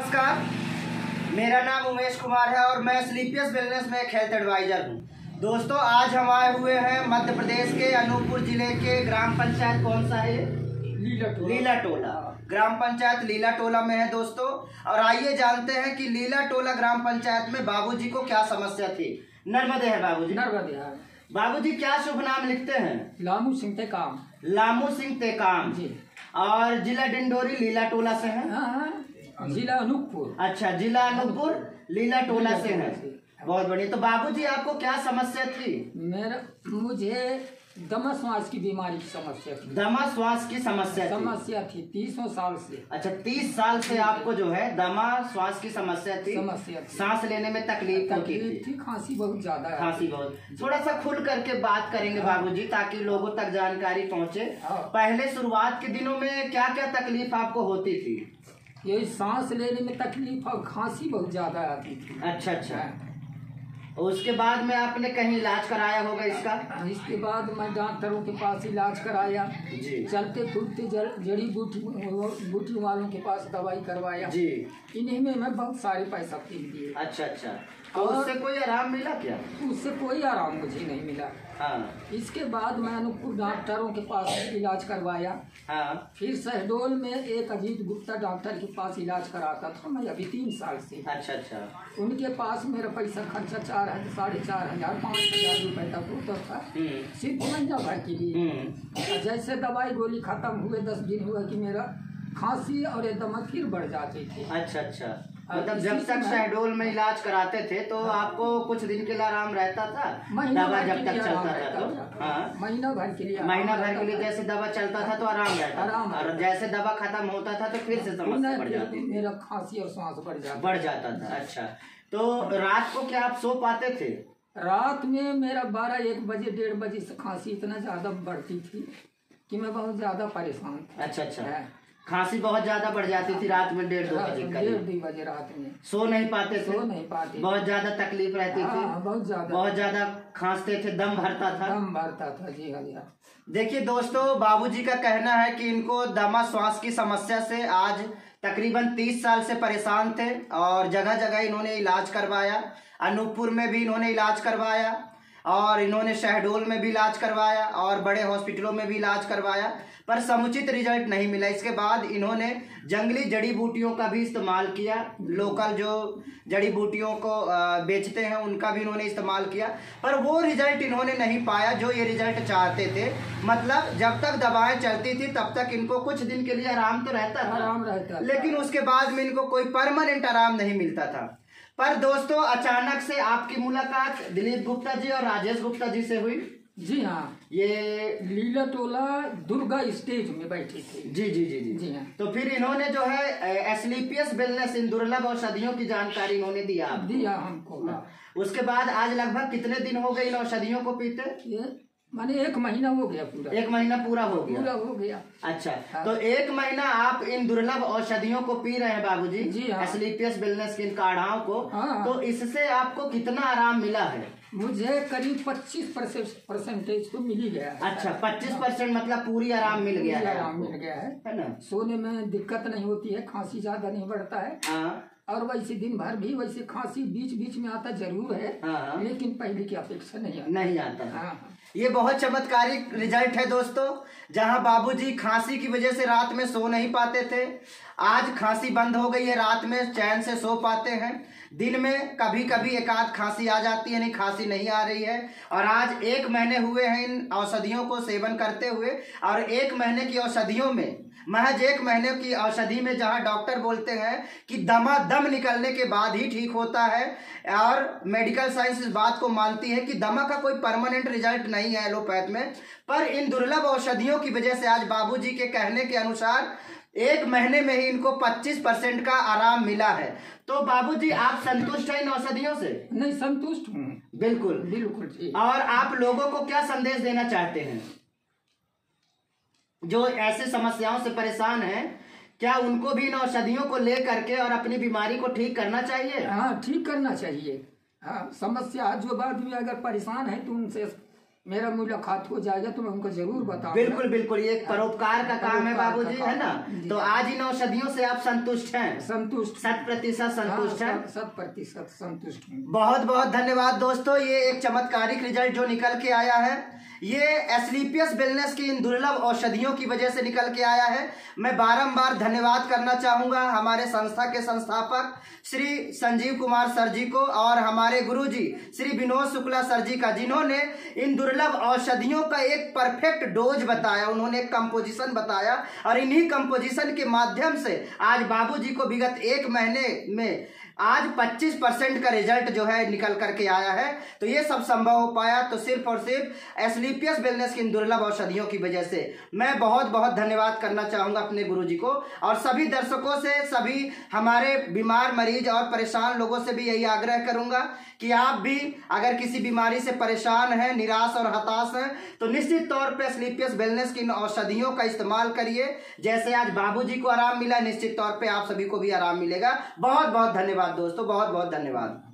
नमस्कार, मेरा नाम उमेश कुमार है और मैं स्लीपियस वेलनेस में एक हेल्थ एडवाइजर हूँ। दोस्तों, आज हम आए हुए हैं मध्य प्रदेश के अनूपपुर जिले के ग्राम पंचायत, कौन सा है? लीला टोला। ग्राम पंचायत लीला टोला में है दोस्तों। और आइए जानते हैं कि लीला टोला ग्राम पंचायत में बाबूजी को क्या समस्या थी। नर्मदे है बाबूजी। नर्मदे है बाबूजी, क्या शुभ नाम लिखते हैं? लामू सिंह टेकाम। लामू सिंह टेकाम जी। और जिला डिंडोरी लीला टोला से है। हाँ, जिला अनूपपुर। अच्छा, जिला अनूपपुर लीला टोला से है। बहुत बढ़िया। तो बाबूजी, आपको क्या समस्या थी? मुझे दमा श्वास की बीमारी की समस्या थी। दमा श्वास की समस्या थी 30 साल से। अच्छा, 30 साल से आपको जो है दमा श्वास की समस्या थी। सांस लेने में तकलीफ होती थी। खांसी बहुत ज्यादा है। खांसी बहुत। थोड़ा सा खुल करके बात करेंगे बाबूजी, ताकि लोगों तक जानकारी पहुंचे। पहले शुरुआत के दिनों में क्या क्या तकलीफ आपको होती थी? यही सांस लेने में तकलीफ और खांसी बहुत ज्यादा आती थी। अच्छा। उसके बाद में आपने कहीं इलाज कराया होगा इसका? इसके बाद मैं डॉक्टरों के पास इलाज कराया जी। चलते फिरते जड़ी बूटी वालों के पास दवाई करवाया जी। इन्हीं में मैं बहुत सारे पैसा फेंक दिए। अच्छा। तो उससे कोई आराम मिला क्या? उससे कोई आराम मुझे नहीं मिला। हाँ। इसके बाद मैं अनूपपुर डॉक्टरों के पास इलाज करवाया। हाँ। फिर शहडोल में एक अजीत गुप्ता डॉक्टर के पास इलाज कराता था मैं अभी 3 साल से। अच्छा। उनके पास मेरा पैसा खर्चा 4,000 5,000 रुपए तक होता था, सिर्फ महीना भर के लिए। जैसे दवाई गोली खत्म हुए 10 दिन हुए कि मेरा खांसी और दमा फिर बढ़ जाती थी। अच्छा। मतलब जब तक शहडोल में इलाज कराते थे तो आपको कुछ दिन के लिए आराम रहता था? दवा जब तक चलता था तो? हाँ, महीना भर के लिए जैसे दवा चलता था तो आराम रहता था, और जैसे दवा खत्म होता था तो फिर से समस्या बढ़ जाती थी। मेरा खांसी और सांस बढ़ जाता था। अच्छा, तो रात को क्या आप सो पाते थे? रात में मेरा 12-1 बजे 1:30 बजे से खांसी इतना ज्यादा बढ़ती थी कि मैं बहुत ज्यादा परेशान था। अच्छा। खांसी बहुत ज्यादा बढ़ जाती थी रात में 1:30-2 बजे? 1:30-2 बजे रात में सो नहीं पाते थे? बहुत ज्यादा तकलीफ रहती थी? बहुत ज्यादा खांसते थे, दम भरता था? जी हाँ। देखिए दोस्तों, बाबूजी का कहना है कि इनको दमा श्वास की समस्या से आज तकरीबन 30 साल से परेशान थे और जगह जगह इन्होंने इलाज करवाया। अनूपपुर में भी इन्होंने इलाज करवाया और इन्होंने शहडोल में भी इलाज करवाया और बड़े हॉस्पिटलों में भी इलाज करवाया, पर समुचित रिजल्ट नहीं मिला। इसके बाद इन्होंने जंगली जड़ी बूटियों का भी इस्तेमाल किया। लोकल जो जड़ी बूटियों को बेचते हैं उनका भी इन्होंने इस्तेमाल किया, पर वो रिजल्ट इन्होंने नहीं पाया जो ये रिजल्ट चाहते थे। मतलब जब तक दवाएं चलती थी तब तक इनको कुछ दिन के लिए आराम तो रहता था, लेकिन उसके बाद में इनको कोई परमानेंट आराम नहीं मिलता था। पर दोस्तों, अचानक से आपकी मुलाकात दिलीप गुप्ता जी और राजेश गुप्ता जी से हुई। जी हाँ, ये लीला टोला दुर्गा स्टेज में बैठी थी। जी हाँ। तो फिर इन्होंने जो है स्लीपियस वेलनेस, इन दुर्लभ औषधियों की जानकारी इन्होंने दिया हमको। उसके बाद आज लगभग कितने दिन हो गए इन औषधियों को पीते? माने 1 महीना हो गया पूरा। 1 महीना पूरा हो गया। अच्छा। हाँ। तो 1 महीना आप इन दुर्लभ औषधियों को पी रहे हैं बाबूजी? जी हाँ। स्लीपियस वेलनेस की इन काढ़ाओं को। हाँ। तो इससे आपको कितना आराम मिला है? मुझे करीब 25% तो मिल ही गया है। अच्छा, 25% मतलब पूरी आराम मिल गया है ना? सोने में दिक्कत नहीं होती है, खांसी ज्यादा नहीं बढ़ता है। हाँ। और वैसे दिन भर भी वैसे खांसी बीच में आता जरूर है। हाँ। लेकिन पहले की अपेक्षा नहीं आता। हाँ। ये बहुत चमत्कारिक रिजल्ट है दोस्तों। जहां बाबूजी खांसी की वजह से रात में सो नहीं पाते थे, आज खांसी बंद हो गई है, रात में चैन से सो पाते हैं। दिन में कभी कभी एकाध खांसी आ जाती है, नहीं खांसी नहीं आ रही है। और आज 1 महीने हुए हैं इन औषधियों को सेवन करते हुए, और 1 महीने की औषधियों में, महज 1 महीने की औषधि में जहां डॉक्टर बोलते हैं कि दम निकलने के बाद ही ठीक होता है, और मेडिकल साइंस इस बात को मानती है कि दमा का कोई परमानेंट रिजल्ट नहीं है एलोपैथ में, पर इन दुर्लभ औषधियों की वजह से आज बाबूजी के कहने के अनुसार 1 महीने में ही इनको 25% का आराम मिला है। तो बाबूजी, आप संतुष्ट हैं इन औषधियों से? नहीं, संतुष्ट हूँ। बिल्कुल। और आप लोगों को क्या संदेश देना चाहते हैं जो ऐसे समस्याओं से परेशान हैं? क्या उनको भी इन औषधियों को ले करके और अपनी बीमारी को ठीक करना चाहिए? हाँ, ठीक करना चाहिए। हाँ, समस्या जो बात भी अगर परेशान है तो उनसे मेरा मुलाकात हो जाएगा तो मैं उनको जरूर बताऊंगा। बिल्कुल बिल्कुल, ये एक परोपकार का काम है बाबूजी, है ना। तो आज इन औषधियों से आप संतुष्ट हैं? संतुष्ट, 100% संतुष्ट हैं? 100% संतुष्ट हैं। बहुत बहुत धन्यवाद दोस्तों। ये एक चमत्कारिक रिजल्ट जो निकल के आया है, ये एस्क्लेपियस वेलनेस की इन दुर्लभ औषधियों की वजह से निकल के आया है। मैं बारंबार धन्यवाद करना चाहूंगा हमारे संस्था के संस्थापक श्री संजीव कुमार सर जी को और हमारे गुरुजी श्री विनोद शुक्ला सर जी का, जिन्होंने इन दुर्लभ औषधियों का एक परफेक्ट डोज बताया, उन्होंने एक कंपोजिशन बताया और इन्हीं कंपोजिशन के माध्यम से आज बाबूजी को विगत 1 महीने में आज 25% का रिजल्ट जो है निकल करके आया है। तो ये सब संभव हो पाया तो सिर्फ और सिर्फ एस्क्लेपियस वेलनेस की इन दुर्लभ औषधियों की वजह से। मैं बहुत बहुत धन्यवाद करना चाहूंगा अपने गुरुजी को और सभी दर्शकों से, सभी हमारे बीमार मरीज और परेशान लोगों से भी यही आग्रह करूंगा कि आप भी अगर किसी बीमारी से परेशान हैं, निराश और हताश हैं, तो निश्चित तौर पे एस्क्लेपियस वेलनेस की इन औषधियों का इस्तेमाल करिए। जैसे आज बाबूजी को आराम मिला, निश्चित तौर पे आप सभी को भी आराम मिलेगा। बहुत बहुत धन्यवाद दोस्तों, बहुत बहुत धन्यवाद।